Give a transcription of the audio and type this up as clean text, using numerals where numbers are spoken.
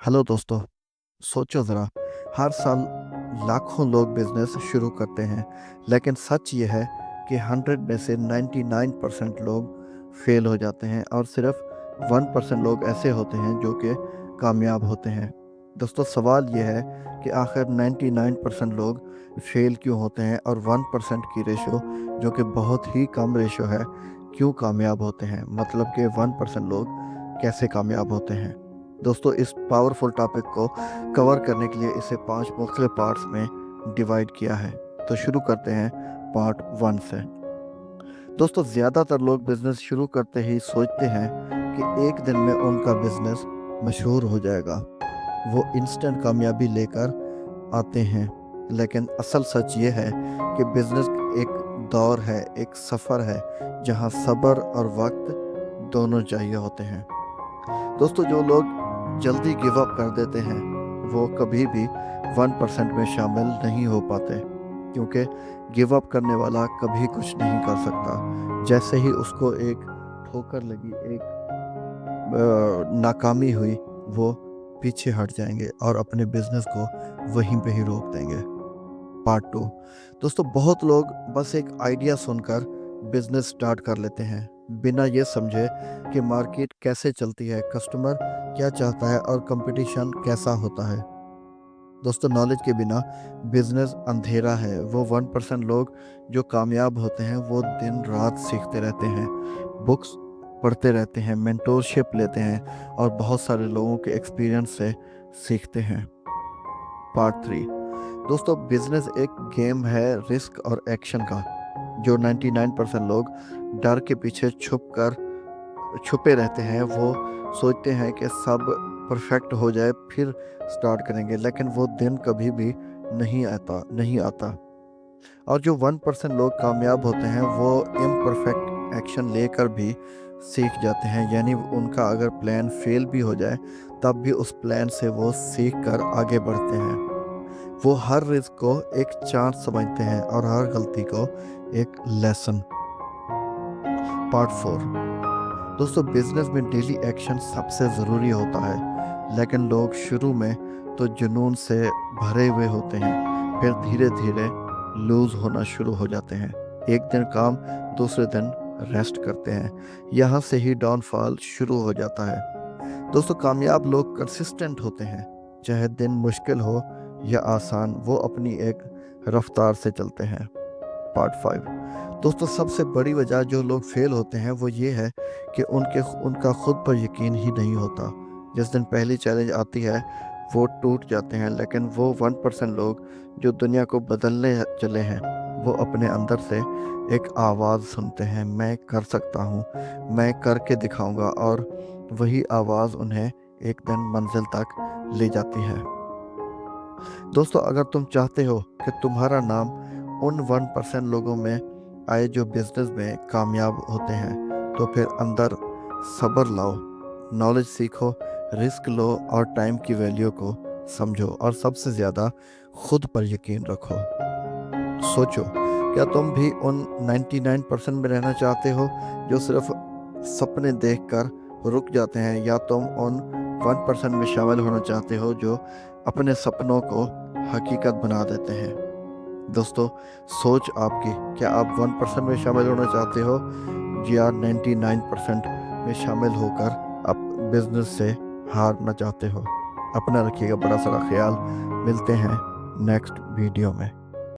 Hello दोस्तों। सोचो ज़रा, हर साल लाखों लोग बिजनेस शुरू करते हैं, लेकिन सच ये है कि 100 में से 99% लोग फेल हो जाते हैं और सिर्फ 1% लोग ऐसे होते हैं जो कि कामयाब होते हैं। दोस्तों, सवाल ये है कि आखिर 99% लोग फेल क्यों होते हैं और 1% की रेशो, जो कि बहुत ही कम रेशो है, क्यों कामयाब होते हैं? मतलब कि 1% लोग कैसे कामयाब होते हैं? दोस्तों, इस पावरफुल टॉपिक को कवर करने के लिए इसे 5 मुख्तलिफ पार्ट्स में डिवाइड किया है। तो शुरू करते हैं पार्ट 1 से। दोस्तों, ज़्यादातर लोग बिजनेस शुरू करते ही सोचते हैं कि एक दिन में उनका बिजनेस मशहूर हो जाएगा। वो इंस्टेंट कामयाबी लेकर आते हैं, लेकिन असल सच ये है कि बिजनेस एक दौर है, एक सफ़र है, जहाँ सब्र और वक्त दोनों चाहिए होते हैं। दोस्तों, जो लोग जल्दी गिव अप कर देते हैं वो कभी भी 1% में शामिल नहीं हो पाते, क्योंकि गिव अप करने वाला कभी कुछ नहीं कर सकता। जैसे ही उसको एक ठोकर लगी, एक नाकामी हुई, वो पीछे हट जाएंगे और अपने बिजनेस को वहीं पे ही रोक देंगे। पार्ट 2। दोस्तों, बहुत लोग बस एक आइडिया सुनकर बिजनेस स्टार्ट कर लेते हैं, बिना ये समझे कि मार्केट कैसे चलती है, कस्टमर क्या चाहता है और कंपटीशन कैसा होता है। दोस्तों, नॉलेज के बिना बिजनेस अंधेरा है। वो 1% लोग जो कामयाब होते हैं वो दिन रात सीखते रहते हैं, बुक्स पढ़ते रहते हैं, मेंटोरशिप लेते हैं और बहुत सारे लोगों के एक्सपीरियंस से सीखते हैं। पार्ट 3। दोस्तों, बिजनेस एक गेम है रिस्क और एक्शन का। जो 99% लोग डर के पीछे छुपे रहते हैं, वो सोचते हैं कि सब परफेक्ट हो जाए फिर स्टार्ट करेंगे, लेकिन वो दिन कभी भी नहीं आता। और जो 1% लोग कामयाब होते हैं वो इम्परफेक्ट एक्शन लेकर भी सीख जाते हैं। यानी उनका अगर प्लान फेल भी हो जाए तब भी उस प्लान से वो सीख कर आगे बढ़ते हैं। वो हर रिस्क को एक चांस समझते हैं और हर गलती को एक लेसन। पार्ट 4। दोस्तों, बिजनेस में डेली एक्शन सबसे ज़रूरी होता है, लेकिन लोग शुरू में तो जुनून से भरे हुए होते हैं, फिर धीरे धीरे लूज होना शुरू हो जाते हैं। एक दिन काम, दूसरे दिन रेस्ट करते हैं। यहाँ से ही डाउनफॉल शुरू हो जाता है। दोस्तों, कामयाब लोग कंसिस्टेंट होते हैं, चाहे दिन मुश्किल हो या आसान, वो अपनी एक रफ्तार से चलते हैं। पार्ट 5। दोस्तों, सबसे बड़ी वजह जो लोग फेल होते हैं वो ये है कि उनका खुद पर यकीन ही नहीं होता। जिस दिन पहली चैलेंज आती है वो टूट जाते हैं, लेकिन वो 1% लोग जो दुनिया को बदलने चले हैं, वो अपने अंदर से एक आवाज़ सुनते हैं, मैं कर सकता हूँ, मैं करके दिखाऊंगा, और वही आवाज़ उन्हें एक दिन मंजिल तक ले जाती है। दोस्तों, अगर तुम चाहते हो कि तुम्हारा नाम उन 1% लोगों में आए जो बिजनेस में कामयाब होते हैं, तो फिर अंदर सब्र लाओ, नॉलेज सीखो, रिस्क लो और टाइम की वैल्यू को समझो, और सबसे ज़्यादा खुद पर यकीन रखो। सोचो, क्या तुम भी उन 99% में रहना चाहते हो जो सिर्फ सपने देखकर रुक जाते हैं, या तुम उन 1% में शामिल होना चाहते हो जो अपने सपनों को हकीकत बना देते हैं? दोस्तों, सोच आपकी, क्या आप 1% में शामिल होना चाहते हो या 99% में शामिल होकर आप बिजनेस से हारना चाहते हो? अपना रखिएगा बड़ा सारा ख्याल। मिलते हैं नेक्स्ट वीडियो में।